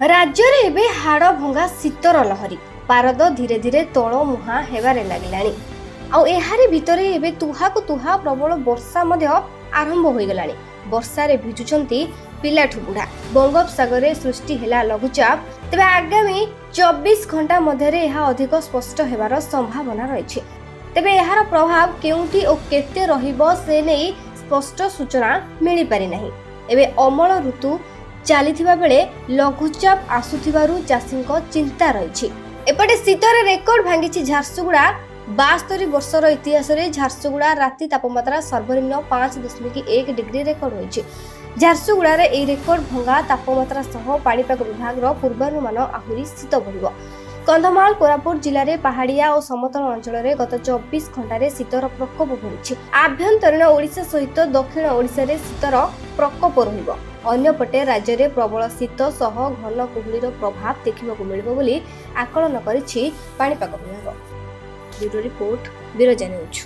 राज्य रे एबे हाड़ भंगा शीतर लहरी पारद धीरे धीरे तल मुहां हेबारे लागिलानी। आउ एहारे भितरे एबे तुहाकु तुहा प्रबल वर्षा मध्य आरंभ होई गलानी। वर्षा रे भिजुचंती पिलाठु बुढ़ा। बंगोपसागर रे सृष्टि हेला लघुचाप। तेबे आगामी 24 घंटा मध्य रे एहा अधिक स्पष्ट हेबार संभावना रहिछि। तेबे एहार प्रभाव केउंटी ओ केते रहिबो से नै स्पष्ट सूचना मिली पारि नाही। एबे अमल ऋतु चलीथिबा बेले लघुचाप आसुथिबारु चाषींको चिंता रहिछि। एपटे शीतर रेकर्ड भांगिछि झारसुगुड़ा। 72 वर्षर इतिहास रे झारसुगुड़ा राति तापमात्रा सर्वनिम्न 5.1 डिग्री रेकर्ड होइछि। झारसुगुड़ा रे ए रेकर्ड भंगा तापमात्रा सह पाणीपाग विभाग रो पूर्वानुमान आहुरी शीत बढ़िबो। कंधमाल कोरापुट जिले में पहाड़िया और समतल अंचल में गत 24 घंटे शीतर प्रकोप बढ़ी। आभ्यंतरीण ओडिशा सहित दक्षिण ओडिशा रे शीतर प्रकोप रहिबो। अन्यपटे राज्य में प्रबल शीत सह घन कुहुड़ीर प्रभाव देखा मिलिबो बोली आकलन करिछि पाणीपाग विभाग। Bureau report Biraja news.